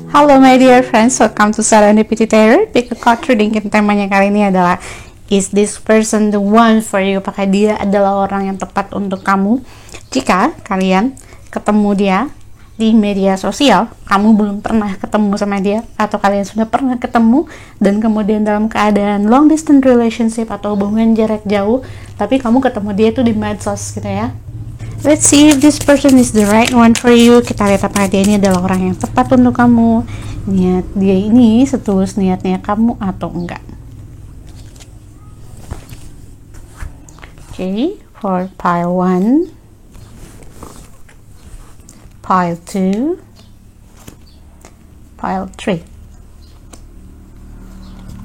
Halo my dear friends, welcome to Serendipity Tarot. Pick a card reading. Temanya kali ini adalah Is this person the one for you? Apakah dia adalah orang yang tepat untuk kamu? Jika kalian ketemu dia di media sosial, kamu belum pernah ketemu sama dia, atau kalian sudah pernah ketemu dan kemudian dalam keadaan long distance relationship atau hubungan jarak jauh, tapi kamu ketemu dia itu di medsos gitu ya. Let's see if this person is the right one for you. Kita lihat apakah dia ini adalah orang yang tepat untuk kamu. Niat dia ini setulus niatnya kamu atau enggak. Okay, for pile 1, pile 2, pile 3.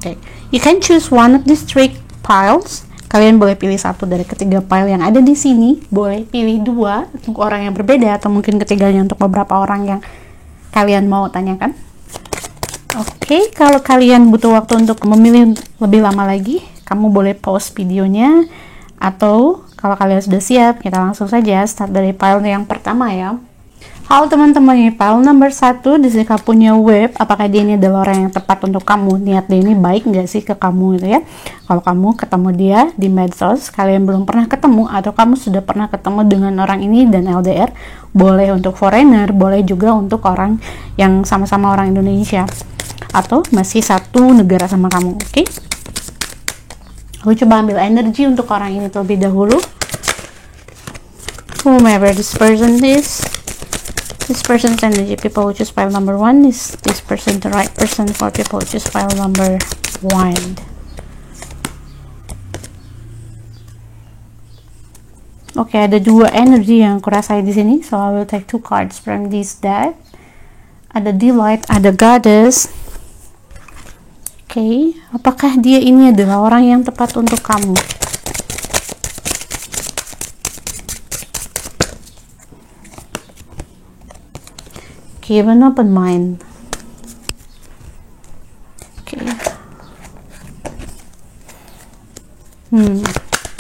Okay, you can choose one of these 3 piles. Kalian boleh pilih satu dari ketiga pile yang ada di sini. Boleh pilih 2 untuk orang yang berbeda, atau mungkin ketiganya untuk beberapa orang yang kalian mau tanyakan. Oke, kalau kalian butuh waktu untuk memilih lebih lama lagi, kamu boleh pause videonya, atau kalau kalian sudah siap, kita langsung saja start dari pile yang pertama ya. Halo teman-teman, ini pile number 1. Di sini kamu punya web. Apakah dia ini adalah orang yang tepat untuk kamu? Niat dia ini baik nggak sih ke kamu gitu ya? Kalau kamu ketemu dia di medsos, kalian belum pernah ketemu, atau kamu sudah pernah ketemu dengan orang ini dan LDR, boleh untuk foreigner, boleh juga untuk orang yang sama-sama orang Indonesia, atau masih satu negara sama kamu. Oke? Aku coba ambil energi untuk orang ini terlebih dahulu. Whomever this person is, this person's energy. People who choose pile number 1, is this person the right person for people who choose pile number 1? Oke, ada 2 energi yang aku rasain di sini. So I will take 2 cards from this deck. Ada Delight, ada Goddess. Oke, apakah dia ini adalah orang yang tepat untuk kamu? Keep an open mind. Okay.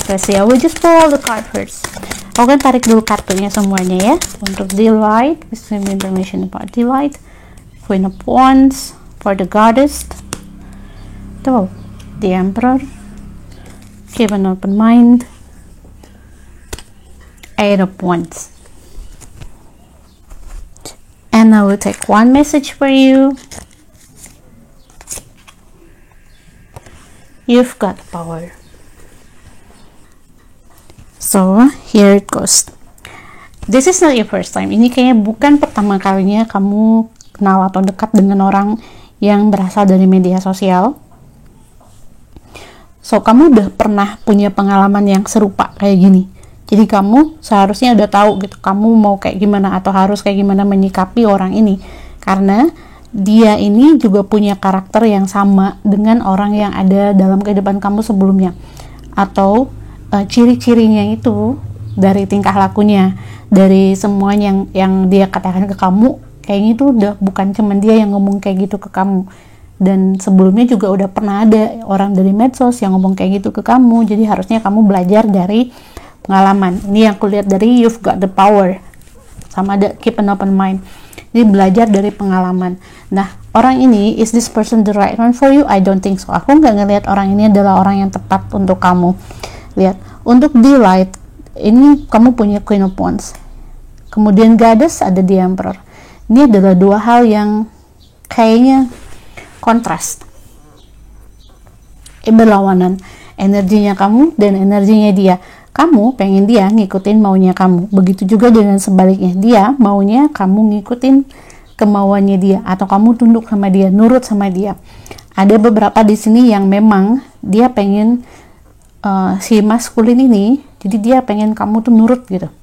Let's see. I will just pull all the card first. Aku kan tarik dulu kartunya semuanya ya. Untuk Delight, some information about Delight. Queen of Wands for the Goddess. Tuh, the Emperor. Keep an open mind. 8 of Wands. And I will take 1 message for you. You've got power. So, here it goes. This is not your first time. Ini kayaknya bukan pertama kalinya kamu kenal atau dekat dengan orang yang berasal dari media sosial. So, kamu udah pernah punya pengalaman yang serupa kayak gini. Jadi kamu seharusnya udah tahu gitu, kamu mau kayak gimana atau harus kayak gimana menyikapi orang ini. Karena dia ini juga punya karakter yang sama dengan orang yang ada dalam kehidupan kamu sebelumnya. Atau ciri-cirinya itu dari tingkah lakunya, dari semuanya yang dia katakan ke kamu, kayaknya itu udah bukan cuman dia yang ngomong kayak gitu ke kamu. Dan sebelumnya juga udah pernah ada orang dari medsos yang ngomong kayak gitu ke kamu. Jadi harusnya kamu belajar dari pengalaman. Ini yang aku lihat dari You've Got the Power, sama ada Keep an Open Mind. Jadi belajar dari pengalaman. Nah, orang ini, is this person the right one for you? I don't think so. Aku nggak ngelihat orang ini adalah orang yang tepat untuk kamu. Lihat, untuk Delight ini kamu punya Queen of Wands, kemudian Goddess, ada the Emperor. Ini adalah 2 hal yang kayaknya kontras, berlawanan. Energinya kamu dan energinya dia. Kamu pengen dia ngikutin maunya kamu. Begitu juga dengan sebaliknya. Dia maunya kamu ngikutin kemauannya dia, atau kamu tunduk sama dia, nurut sama dia. Ada beberapa di sini yang memang dia pengen si maskulin ini, jadi dia pengen kamu tuh nurut gitu.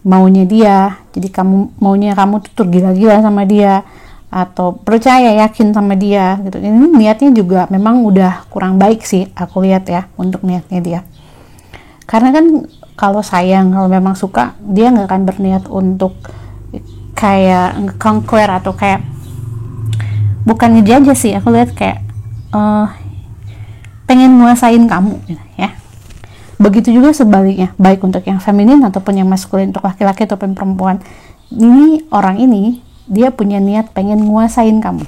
Maunya dia. Jadi maunya kamu tuh tergila-gila sama dia, atau percaya, yakin sama dia gitu. Ini niatnya juga memang udah kurang baik sih, aku lihat ya, untuk niatnya dia. Karena kan kalau sayang, kalau memang suka, dia nggak akan berniat untuk kayak nge-conquer atau kayak, bukan ngejajah sih, aku lihat kayak pengen nguasain kamu gitu ya. Begitu juga sebaliknya, baik untuk yang feminin ataupun yang maskulin, untuk laki-laki ataupun perempuan. Ini orang ini dia punya niat pengen nguasain kamu.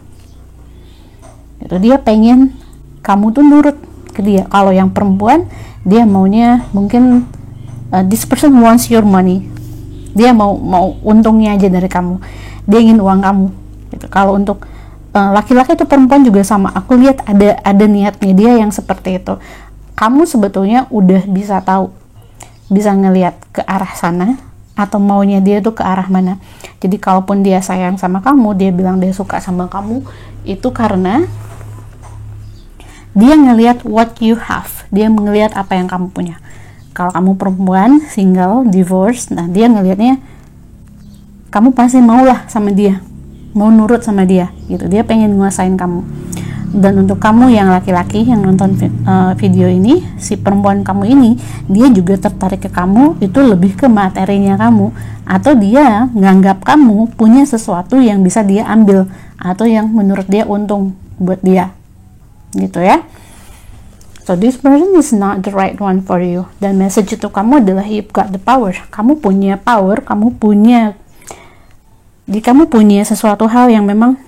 Itu dia pengen kamu tuh nurut ke dia. Kalau yang perempuan, dia maunya mungkin this person wants your money. Dia mau untungnya aja dari kamu. Dia ingin uang kamu. Gitu. Kalau untuk laki-laki itu perempuan juga sama. Aku lihat ada niatnya dia yang seperti itu. Kamu sebetulnya udah bisa tahu, bisa ngelihat ke arah sana atau maunya dia tuh ke arah mana. Jadi kalaupun dia sayang sama kamu, dia bilang dia suka sama kamu, itu karena dia ngelihat what you have. Dia ngelihat apa yang kamu punya. Kalau kamu perempuan, single, divorce, nah dia ngelihatnya kamu pasti maulah sama dia, mau nurut sama dia gitu. Dia pengen nguasain kamu. Dan untuk kamu yang laki-laki yang nonton video ini, si perempuan kamu ini, dia juga tertarik ke kamu itu lebih ke materinya kamu, atau dia nganggap kamu punya sesuatu yang bisa dia ambil atau yang menurut dia untung buat dia gitu ya. So this person is not the right one for you. Dan message itu kamu adalah you've got the power. Kamu punya power, kamu punya sesuatu hal yang memang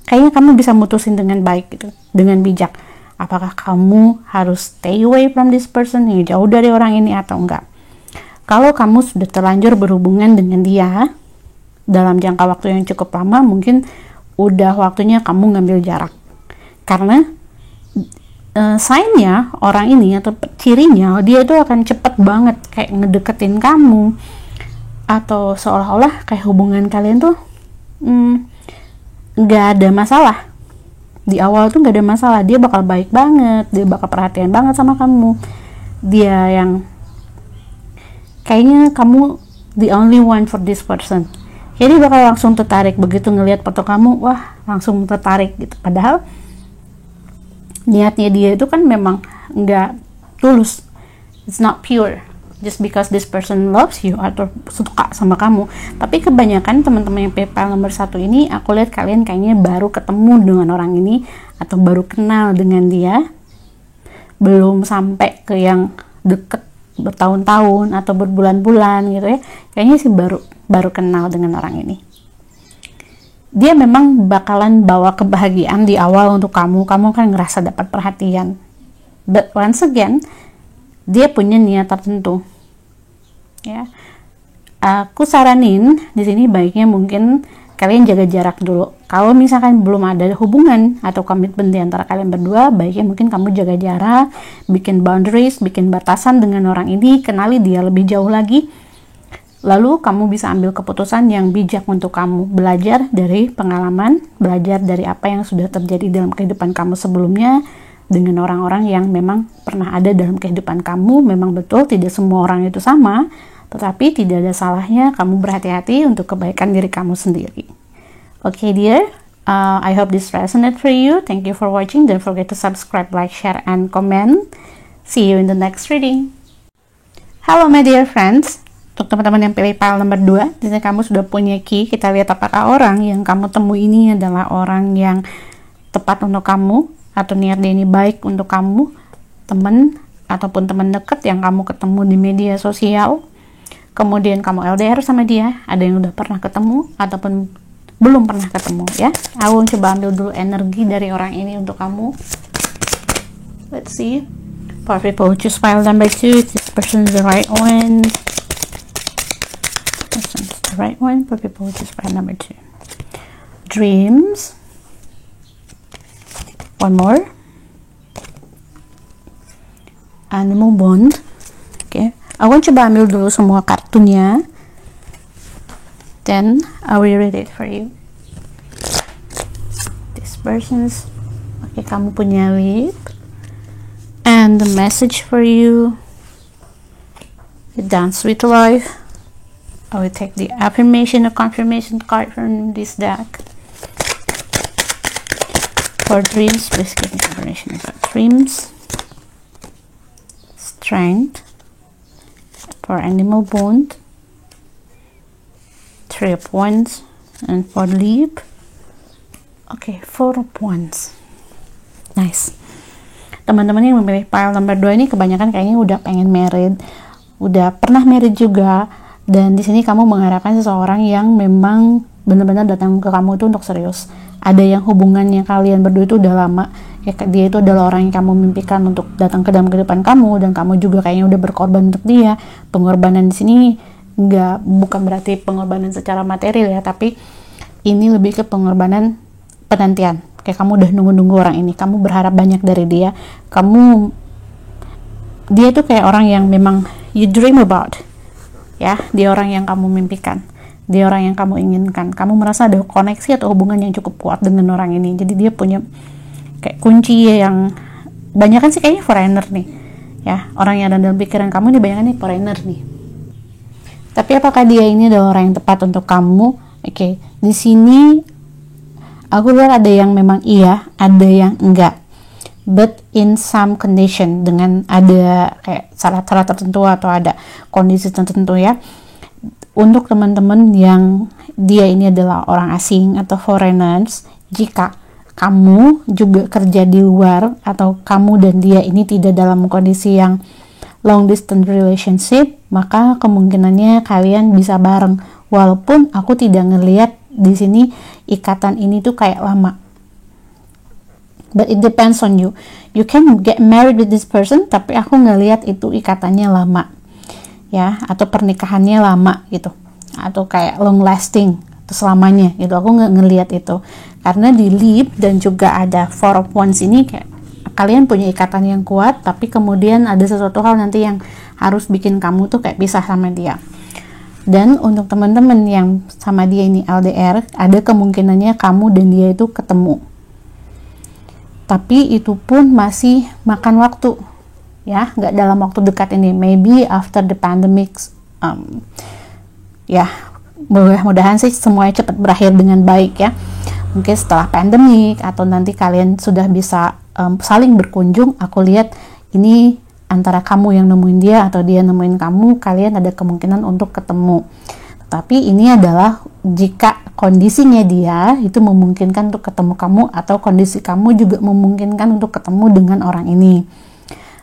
kayaknya kamu bisa mutusin dengan baik gitu, dengan bijak. Apakah kamu harus stay away from this person, yang jauh dari orang ini atau enggak? Kalau kamu sudah terlanjur berhubungan dengan dia dalam jangka waktu yang cukup lama, mungkin udah waktunya kamu ngambil jarak. Karena sign-nya orang ini atau cirinya, dia itu akan cepet banget kayak ngedeketin kamu, atau seolah-olah kayak hubungan kalian tuh nggak ada masalah. Di awal tuh nggak ada masalah, dia bakal baik banget, dia bakal perhatian banget sama kamu, dia yang kayaknya kamu the only one for this person. Jadi bakal langsung tertarik, begitu ngelihat foto kamu, wah langsung tertarik gitu. Padahal niatnya dia itu kan memang nggak tulus, it's not pure. Just because this person loves you atau suka sama kamu. Tapi kebanyakan teman-teman yang PayPal nomor 1 ini, aku lihat kalian kayaknya baru ketemu dengan orang ini atau baru kenal dengan dia, belum sampai ke yang deket bertahun-tahun atau berbulan-bulan gitu ya. Kayaknya sih baru kenal dengan orang ini. Dia memang bakalan bawa kebahagiaan di awal untuk kamu kan ngerasa dapat perhatian. But once again, dia punya niat tertentu. Ya, aku saranin di sini baiknya mungkin kalian jaga jarak dulu. Kalau misalkan belum ada hubungan atau komitmen di antara kalian berdua, baiknya mungkin kamu jaga jarak, bikin boundaries, bikin batasan dengan orang ini, kenali dia lebih jauh lagi. Lalu kamu bisa ambil keputusan yang bijak untuk kamu, belajar dari pengalaman, belajar dari apa yang sudah terjadi dalam kehidupan kamu sebelumnya, dengan orang-orang yang memang pernah ada dalam kehidupan kamu. Memang betul tidak semua orang itu sama, tetapi tidak ada salahnya kamu berhati-hati untuk kebaikan diri kamu sendiri. Okay dear, I hope this resonate for you. Thank you for watching. Don't forget to subscribe, like, share, and comment. See you in the next reading. Hello my dear friends. Untuk teman-teman yang pilih pile nomor 2, di sini kamu sudah punya key. Kita lihat apakah orang yang kamu temui ini adalah orang yang tepat untuk kamu, atau niat dia ini baik untuk kamu, teman ataupun teman dekat yang kamu ketemu di media sosial, kemudian kamu LDR sama dia, ada yang udah pernah ketemu ataupun belum pernah ketemu ya. Aku coba ambil dulu energi dari orang ini untuk kamu. Let's see. For people who choose file number 2, this person is the right one. This one is the right one for people who choose file number 2. Dreams. One more. Animal bond. Okay. Aku coba ambil dulu semua kartunya. Then I will read it for you. This person's. Okay, kamu punya leap. And the message for you. The dance with life. I will take the affirmation or confirmation card from this deck. For dreams, please give me information about dreams. Strength. For animal bond. 3 of wands. And for leap. Okay, 4 of wands. Nice. Teman-teman yang memilih pile nomor 2 ini kebanyakan kayaknya udah pengen married, udah pernah married juga, dan di sini kamu mengharapkan seseorang yang memang benar-benar datang ke kamu itu untuk serius. Ada yang hubungannya kalian berdua itu udah lama, ya dia itu adalah orang yang kamu mimpikan untuk datang ke dalam kehidupan kamu, dan kamu juga kayaknya udah berkorban untuk dia. Pengorbanan di sini bukan berarti pengorbanan secara material ya, tapi ini lebih ke pengorbanan penantian. Kayak kamu udah nunggu-nunggu orang ini, kamu berharap banyak dari dia, dia tuh kayak orang yang memang you dream about, ya, dia orang yang kamu mimpikan, dia orang yang kamu inginkan. Kamu merasa ada koneksi atau hubungan yang cukup kuat dengan orang ini. Jadi dia punya kayak kunci yang banyak kan sih kayaknya foreigner nih, ya, orang yang ada dalam pikiran kamu nih banyak nih foreigner nih. Tapi apakah dia ini adalah orang yang tepat untuk kamu? Oke, di sini aku lihat ada yang memang iya, ada yang enggak. But in some condition, dengan ada kayak syarat-syarat tertentu atau ada kondisi tertentu ya. Untuk teman-teman yang dia ini adalah orang asing atau foreigners, jika kamu juga kerja di luar atau kamu dan dia ini tidak dalam kondisi yang long distance relationship, maka kemungkinannya kalian bisa bareng. Walaupun aku tidak ngelihat di sini ikatan ini tuh kayak lama. But it depends on you. You can get married with this person, tapi aku ngelihat itu ikatannya lama, ya, atau pernikahannya lama gitu, atau kayak long lasting, atau selamanya gitu. Aku nggak ngelihat itu, karena di Lip dan juga ada Four of Wands ini kayak kalian punya ikatan yang kuat, tapi kemudian ada sesuatu hal nanti yang harus bikin kamu tuh kayak pisah sama dia. Dan untuk teman-teman yang sama dia ini LDR, ada kemungkinannya kamu dan dia itu ketemu, tapi itu pun masih makan waktu, ya, nggak dalam waktu dekat ini. Maybe after the pandemic, ya, mudah-mudahan sih semuanya cepat berakhir dengan baik ya. Mungkin setelah pandemik atau nanti kalian sudah bisa saling berkunjung. Aku lihat ini antara kamu yang nemuin dia atau dia nemuin kamu, kalian ada kemungkinan untuk ketemu. Tapi ini adalah jika kondisinya dia itu memungkinkan untuk ketemu kamu, atau kondisi kamu juga memungkinkan untuk ketemu dengan orang ini.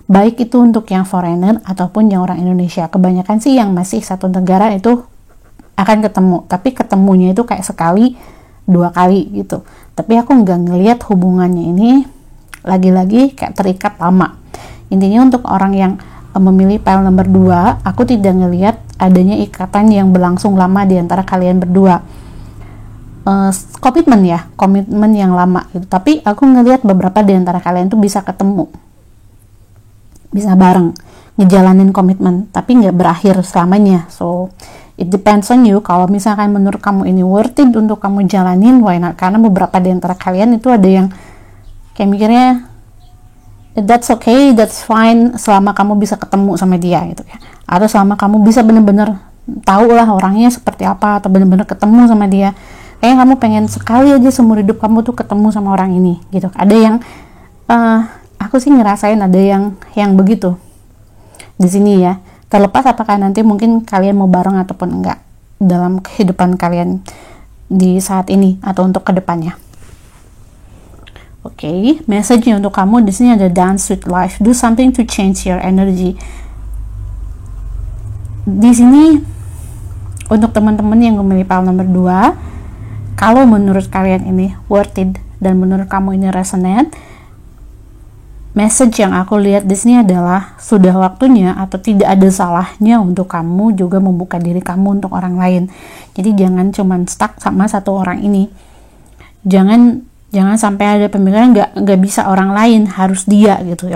Baik itu untuk yang foreigner ataupun yang orang Indonesia. Kebanyakan sih yang masih satu negara itu akan ketemu, tapi ketemunya itu kayak sekali, 2 kali gitu. Tapi aku nggak ngelihat hubungannya ini lagi-lagi kayak terikat lama. Intinya untuk orang yang memilih pile nomor 2, aku tidak ngelihat adanya ikatan yang berlangsung lama di antara kalian berdua. Komitmen yang lama gitu. Tapi aku ngelihat beberapa di antara kalian tuh bisa ketemu, bisa bareng ngejalanin komitmen, tapi nggak berakhir selamanya. So it depends on you. Kalau misalkan menurut kamu ini worth it untuk kamu jalanin, why not? Karena beberapa di antara kalian itu ada yang kayak mikirnya that's okay, that's fine, selama kamu bisa ketemu sama dia gitu ya, atau selama kamu bisa bener-bener tahu lah orangnya seperti apa, atau bener-bener ketemu sama dia. Kayaknya kamu pengen sekali aja seumur hidup kamu tuh ketemu sama orang ini gitu. Ada yang aku sih ngerasain ada yang begitu di sini ya. Terlepas apakah nanti mungkin kalian mau bareng ataupun enggak dalam kehidupan kalian di saat ini atau untuk kedepannya. Oke, message-nya untuk kamu di sini ada dance with life, do something to change your energy. Di sini untuk teman-teman yang memilih pile nomor 2, kalau menurut kalian ini worth it dan menurut kamu ini resonate, message yang aku lihat di sini adalah sudah waktunya atau tidak ada salahnya untuk kamu juga membuka diri kamu untuk orang lain. Jadi jangan cuman stuck sama satu orang ini. Jangan sampai ada pemikiran nggak bisa orang lain, harus dia gitu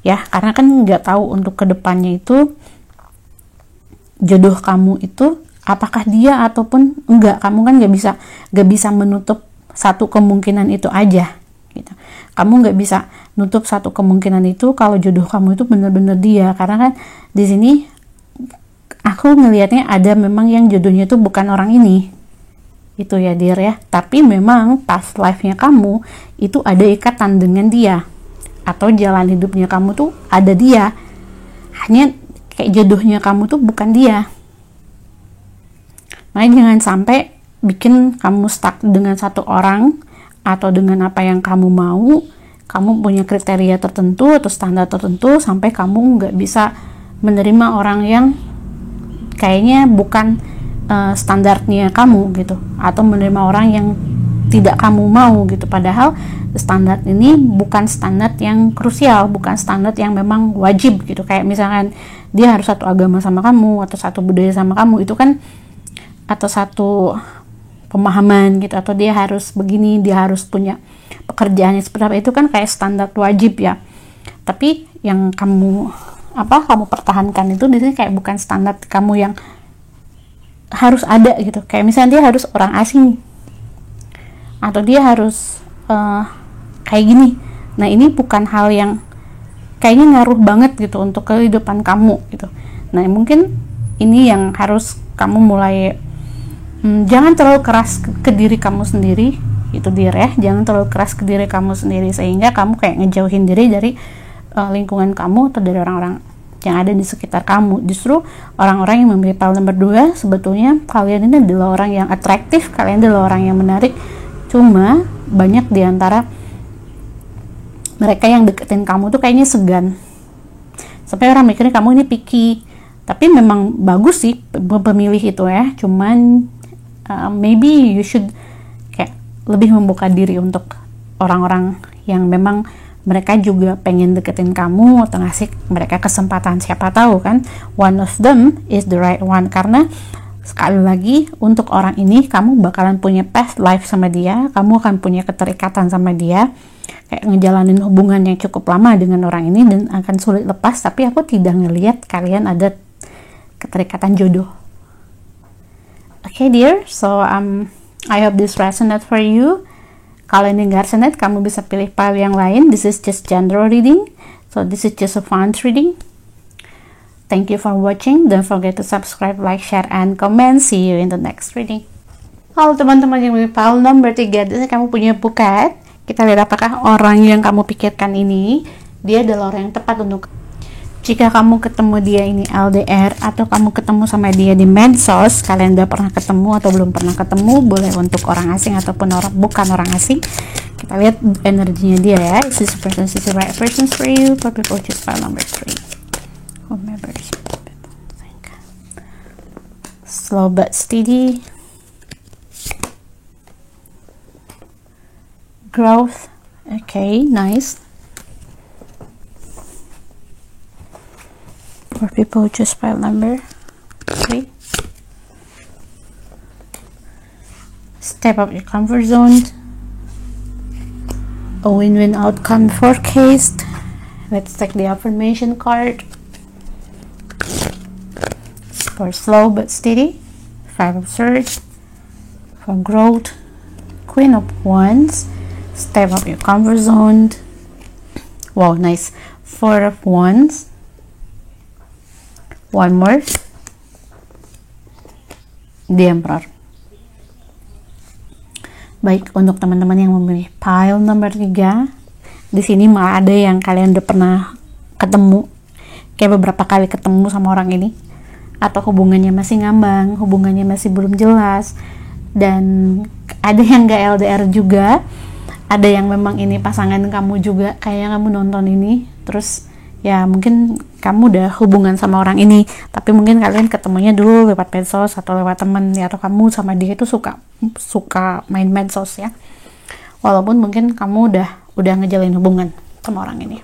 ya, karena kan nggak tahu untuk kedepannya itu jodoh kamu itu apakah dia ataupun enggak. Kamu kan nggak bisa menutup satu kemungkinan itu aja gitu. Kamu nggak bisa nutup satu kemungkinan itu kalau jodoh kamu itu benar-benar dia, karena kan di sini aku ngelihatnya ada memang yang jodohnya itu bukan orang ini. Itu ya dear ya, tapi memang past life-nya kamu itu ada ikatan dengan dia, atau jalan hidupnya kamu tuh ada dia, hanya kayak jodohnya kamu tuh bukan dia. Makanya jangan sampai bikin kamu stuck dengan satu orang atau dengan apa yang kamu mau. Kamu punya kriteria tertentu atau standar tertentu sampai kamu nggak bisa menerima orang yang kayaknya bukan standarnya kamu gitu, atau menerima orang yang tidak kamu mau gitu. Padahal standar ini bukan standar yang krusial, bukan standar yang memang wajib gitu. Kayak misalkan dia harus satu agama sama kamu, atau satu budaya sama kamu, itu kan, atau satu pemahaman gitu, atau dia harus begini, dia harus punya pekerjaan yang seperti apa, itu kan kayak standar wajib ya. Tapi yang kamu pertahankan itu di sini kayak bukan standar kamu yang harus ada gitu. Kayak misalnya dia harus orang asing, atau dia harus kayak gini. Nah, ini bukan hal yang kayaknya ngaruh banget gitu untuk kehidupan kamu gitu. Nah, mungkin ini yang harus kamu mulai jangan terlalu keras ke diri kamu sendiri itu dir ya. Jangan terlalu keras ke diri kamu sendiri sehingga kamu kayak ngejauhin diri dari lingkungan kamu atau dari orang-orang yang ada di sekitar kamu. Justru orang-orang yang memilih pile nomor 2, sebetulnya kalian ini adalah orang yang atraktif, kalian adalah orang yang menarik. Cuma banyak diantara mereka yang deketin kamu tuh kayaknya segan, sampai orang mikirnya kamu ini picky. Tapi memang bagus sih pemilih itu ya, cuman maybe you should kayak lebih membuka diri untuk orang-orang yang memang mereka juga pengen deketin kamu atau ngasih mereka kesempatan. Siapa tahu kan one of them is the right one. Karena sekali lagi, untuk orang ini kamu bakalan punya past life sama dia, kamu akan punya keterikatan sama dia, kayak ngejalanin hubungan yang cukup lama dengan orang ini dan akan sulit lepas. Tapi aku tidak ngelihat kalian ada keterikatan jodoh. Okay dear, so I hope this resonate for you. Kalau ini nggak resonate, kamu bisa pilih pile yang lain. This is just general reading, so this is just a fun reading. Thank you for watching. Don't forget to subscribe, like, share, and comment. See you in the next reading. Halo teman-teman yang pilih pile nomor 3, jadi kamu punya buket. Kita lihat apakah orang yang kamu pikirkan ini dia adalah orang yang tepat untuk. Jika kamu ketemu dia ini LDR, atau kamu ketemu sama dia di medsos, kalian udah pernah ketemu atau belum pernah ketemu, boleh untuk orang asing ataupun bukan orang asing. Kita lihat energinya dia ya. Is this person is the right person for you? For people choose file number 3. Whomever is think. Slow but steady. Growth. Okay, nice. For people who choose file number 3. Step up your comfort zone. A win-win outcome forecast. Let's take the affirmation card. For slow but steady. 5 of Swords. For growth. Queen of Wands. Step up your comfort zone. Wow, nice. 4 of Wands. One more. The Emperor. Baik, untuk teman-teman yang memilih pile nomor 3, di sini malah ada yang kalian udah pernah ketemu, kayak beberapa kali ketemu sama orang ini, atau hubungannya masih ngambang, hubungannya masih belum jelas, dan ada yang gak LDR juga, ada yang memang ini pasangan kamu juga, kayak kamu nonton ini, terus ya mungkin kamu udah hubungan sama orang ini, tapi mungkin kalian ketemunya dulu lewat medsos atau lewat temen ya, atau kamu sama dia itu suka main medsos ya, walaupun mungkin kamu udah ngejalin hubungan sama orang ini,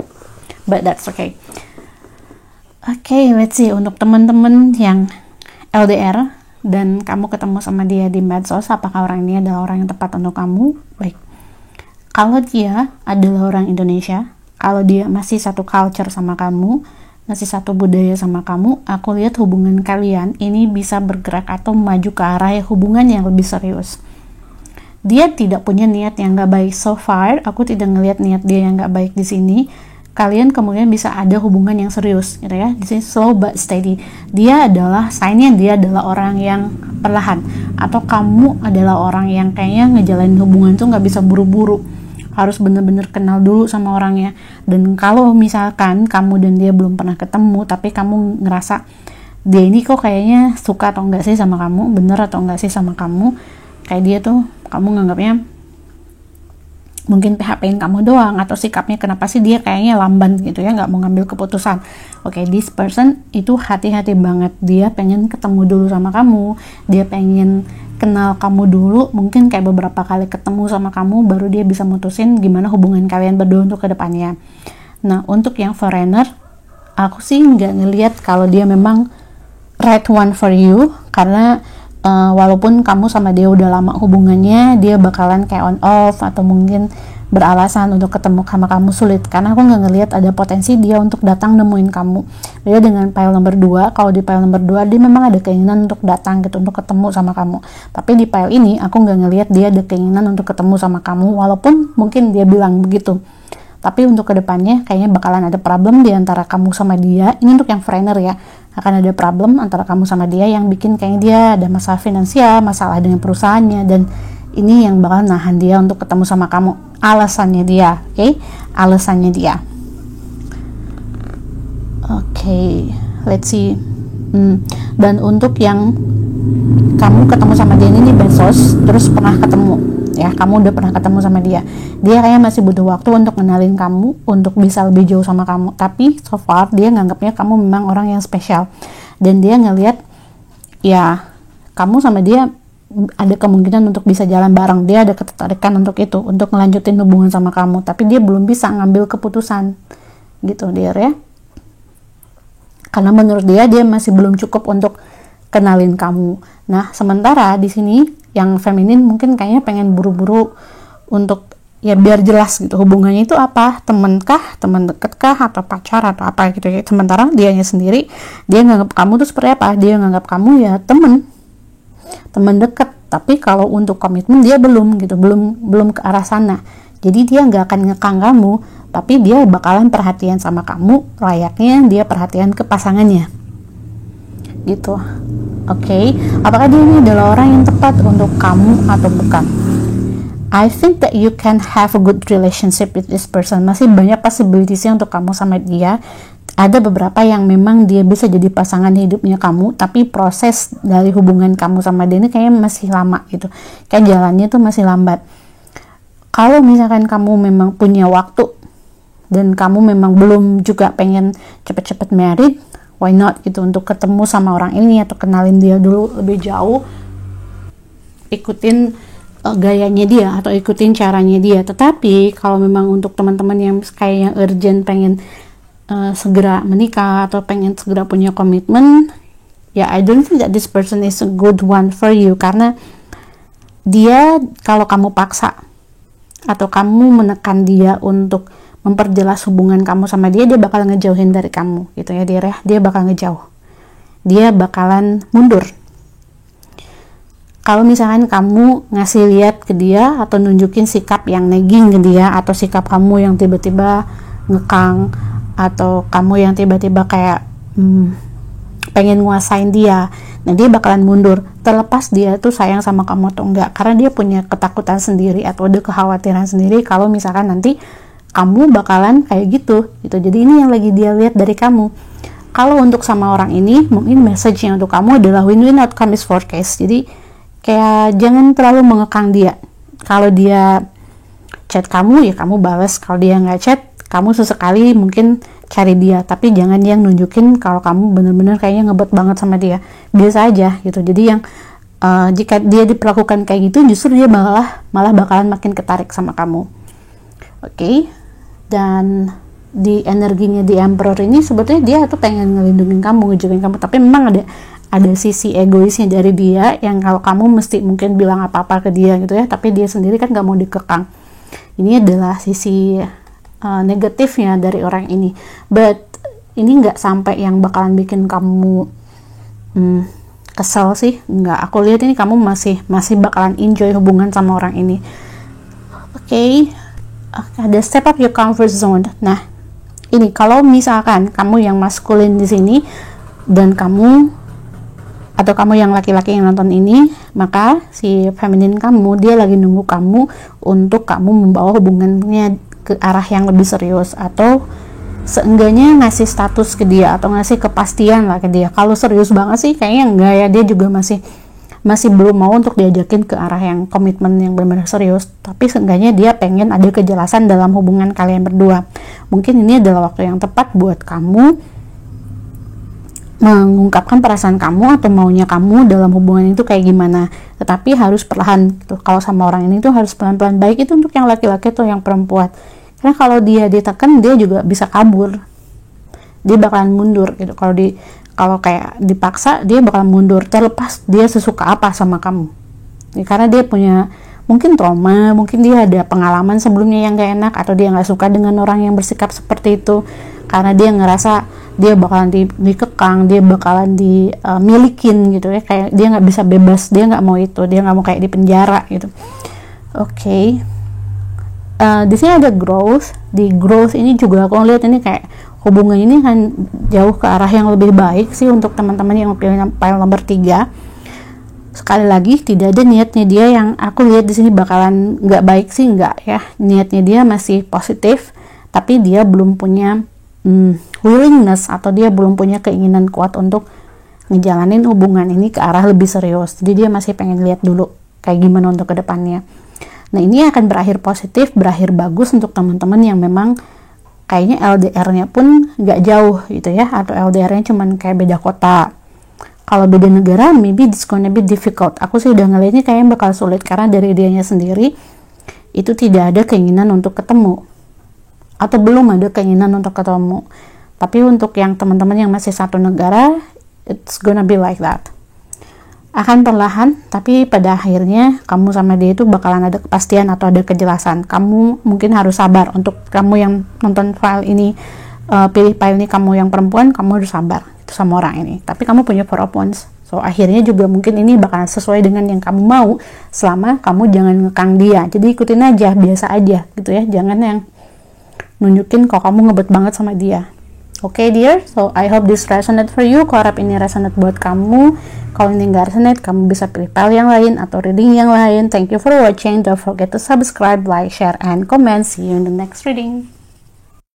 but that's okay. Okay, let's see, untuk teman-teman yang LDR dan kamu ketemu sama dia di medsos, apakah orang ini adalah orang yang tepat untuk kamu? Baik, kalau dia adalah orang Indonesia, kalau dia masih satu culture sama kamu, masih satu budaya sama kamu, aku lihat hubungan kalian ini bisa bergerak atau maju ke arah hubungan yang lebih serius. Dia tidak punya niat yang gak baik so far, aku tidak ngelihat niat dia yang gak baik di sini. Kalian kemudian bisa ada hubungan yang serius, gitu ya. Di sini slow but steady. Dia adalah sign-nya, dia adalah orang yang perlahan, atau kamu adalah orang yang kayaknya ngejalanin hubungan tuh gak bisa buru-buru. Harus bener-bener kenal dulu sama orangnya. Dan kalau misalkan kamu dan dia belum pernah ketemu, tapi kamu ngerasa dia ini kok kayaknya suka atau enggak sih sama kamu, bener atau enggak sih sama kamu, kayak dia tuh kamu nganggapnya mungkin PHP-in kamu doang, atau sikapnya kenapa sih dia kayaknya lamban gitu ya, nggak mau ngambil keputusan. Oke, this person itu hati-hati banget, dia pengen ketemu dulu sama kamu, dia pengen kenal kamu dulu, mungkin kayak beberapa kali ketemu sama kamu baru dia bisa mutusin gimana hubungan kalian berdua untuk kedepannya. Nah, untuk yang foreigner, aku sih nggak ngelihat kalau dia memang right one for you, karena walaupun kamu sama dia udah lama hubungannya, dia bakalan kayak on off atau mungkin beralasan untuk ketemu sama kamu sulit, karena aku nggak ngelihat ada potensi dia untuk datang nemuin kamu. Beda dengan pile nomor 2, kalau di pile nomor 2 dia memang ada keinginan untuk datang gitu, untuk ketemu sama kamu. Tapi di pile ini aku nggak ngelihat dia ada keinginan untuk ketemu sama kamu, walaupun mungkin dia bilang begitu. Tapi untuk kedepannya kayaknya bakalan ada problem di antara kamu sama dia. Ini untuk yang foreigner ya, akan ada problem antara kamu sama dia yang bikin kayaknya dia ada masalah finansial, masalah dengan perusahaannya, dan ini yang bakal nahan dia untuk ketemu sama kamu. Alasannya dia, oke? Alasannya dia. Oke, let's see. Dan untuk yang kamu ketemu sama dia ini di medsos, terus pernah ketemu ya, kamu udah pernah ketemu sama dia kayaknya masih butuh waktu untuk kenalin kamu, untuk bisa lebih jauh sama kamu. Tapi so far dia nganggapnya kamu memang orang yang spesial, dan dia ngelihat ya kamu sama dia ada kemungkinan untuk bisa jalan bareng, dia ada ketertarikan untuk itu, untuk ngelanjutin hubungan sama kamu, tapi dia belum bisa ngambil keputusan gitu dia ya, karena menurut dia masih belum cukup untuk kenalin kamu. Nah, sementara di sini yang feminin mungkin kayaknya pengen buru-buru untuk ya biar jelas gitu hubungannya itu apa, temen kah, temen deket kah, atau pacar atau apa gitu ya. Sementara dianya sendiri, dia nganggap kamu tuh seperti apa, dia nganggap kamu ya temen deket, tapi kalau untuk komitmen dia belum gitu, belum ke arah sana. Jadi dia nggak akan ngekang kamu, tapi dia bakalan perhatian sama kamu layaknya dia perhatian ke pasangannya gitu. Oke, apakah dia ini adalah orang yang tepat untuk kamu atau bukan? I think that you can have a good relationship with this person. Masih banyak possibilities-nya untuk kamu sama dia. Ada beberapa yang memang dia bisa jadi pasangan hidupnya kamu, tapi proses dari hubungan kamu sama dia ini kayaknya masih lama gitu, kayak jalannya tuh masih lambat. Kalau misalkan kamu memang punya waktu dan kamu memang belum juga pengen cepet-cepet married, why not gitu, untuk ketemu sama orang ini atau kenalin dia dulu lebih jauh, ikutin gayanya dia atau ikutin caranya dia. Tetapi kalau memang untuk teman-teman yang kayak yang urgent pengen segera menikah atau pengen segera punya komitmen, ya I don't think that this person is a good one for you, karena dia kalau kamu paksa atau kamu menekan dia untuk memperjelas hubungan kamu sama dia bakal ngejauhin dari kamu gitu ya, dia bakal ngejauh, dia bakalan mundur. Kalau misalkan kamu ngasih lihat ke dia atau nunjukin sikap yang nagging ke dia, atau sikap kamu yang tiba-tiba ngekang, atau kamu yang tiba-tiba kayak pengen nguasain dia, nah dia bakalan mundur, terlepas dia tuh sayang sama kamu atau enggak, karena dia punya ketakutan sendiri atau ada kekhawatiran sendiri kalau misalkan nanti kamu bakalan kayak gitu. Jadi ini yang lagi dia lihat dari kamu. Kalau untuk sama orang ini, mungkin message-nya untuk kamu adalah win-win outcome is for case. Jadi kayak jangan terlalu mengekang dia. Kalau dia chat kamu, ya kamu balas. Kalau dia nggak chat, kamu sesekali mungkin cari dia, tapi jangan yang nunjukin kalau kamu bener-bener kayaknya ngebet banget sama dia. Biasa aja gitu. Jadi yang jika dia diperlakukan kayak gitu, justru dia malah bakalan makin ketarik sama kamu. Oke. Dan di energinya di Emperor ini sebetulnya dia tuh pengen ngelindungin kamu, ngejagain kamu, tapi memang ada sisi egoisnya dari dia yang kalau kamu mesti mungkin bilang apa-apa ke dia gitu ya, tapi dia sendiri kan gak mau dikekang. Ini adalah sisi negatifnya dari orang ini. But ini gak sampai yang bakalan bikin kamu kesel sih, enggak. Aku lihat ini kamu masih bakalan enjoy hubungan sama orang ini. Oke. Ada step up your comfort zone. Nah, ini kalau misalkan kamu yang maskulin di sini dan kamu atau kamu yang laki-laki yang nonton ini, maka si feminin kamu dia lagi nunggu kamu untuk kamu membawa hubungannya ke arah yang lebih serius, atau seenggaknya ngasih status ke dia atau ngasih kepastian lah ke dia. Kalau serius banget sih kayaknya enggak ya, dia juga masih masih belum mau untuk diajakin ke arah yang komitmen yang benar-benar serius, tapi seenggaknya dia pengen ada kejelasan dalam hubungan kalian berdua. Mungkin ini adalah waktu yang tepat buat kamu mengungkapkan perasaan kamu atau maunya kamu dalam hubungan itu kayak gimana, tetapi harus perlahan gitu. Kalau sama orang ini tuh harus pelan-pelan, baik itu untuk yang laki-laki atau yang perempuan, karena kalau dia ditekan dia juga bisa kabur, dia bakalan mundur gitu. Kalau kayak dipaksa dia bakal mundur, terlepas dia sesuka apa sama kamu ya, karena dia punya mungkin trauma, mungkin dia ada pengalaman sebelumnya yang gak enak, atau dia gak suka dengan orang yang bersikap seperti itu, karena dia ngerasa dia bakalan dikekang, dia bakalan dimilikin gitu ya, kayak dia gak bisa bebas, dia gak mau itu, dia gak mau kayak di penjara gitu. Oke. Di sini ada growth. Di growth ini juga aku lihat ini kayak hubungan ini akan jauh ke arah yang lebih baik sih untuk teman-teman yang pilih file nomor 3. Sekali lagi, tidak ada niatnya dia yang aku lihat di sini bakalan nggak baik sih, nggak ya. Niatnya dia masih positif, tapi dia belum punya willingness atau dia belum punya keinginan kuat untuk ngejalanin hubungan ini ke arah lebih serius. Jadi dia masih pengen lihat dulu kayak gimana untuk kedepannya. Nah, ini akan berakhir positif, berakhir bagus untuk teman-teman yang memang kayaknya LDR-nya pun nggak jauh gitu ya, atau LDR-nya cuman kayak beda kota. Kalau beda negara, maybe it's gonna be difficult. Aku sih udah ngeliatnya kayaknya bakal sulit, karena dari dianya sendiri itu tidak ada keinginan untuk ketemu, atau belum ada keinginan untuk ketemu. Tapi untuk yang teman-teman yang masih satu negara, it's gonna be like that. Akan perlahan, tapi pada akhirnya kamu sama dia itu bakalan ada kepastian atau ada kejelasan. Kamu mungkin harus sabar. Untuk kamu yang nonton file ini, pilih file ini kamu yang perempuan, kamu harus sabar itu sama orang ini. Tapi kamu punya 4 of Wands, so akhirnya juga mungkin ini bakalan sesuai dengan yang kamu mau, selama kamu jangan ngekang dia. Jadi ikutin aja, biasa aja gitu ya, jangan yang nunjukin kalau kamu ngebet banget sama dia. Oke, dear, so I hope this resonate for you. Aku harap ini resonate buat kamu. Kalau ini nggak resonate, kamu bisa pilih file yang lain atau reading yang lain. Thank you for watching. Don't forget to subscribe, like, share, and comment. See you in the next reading.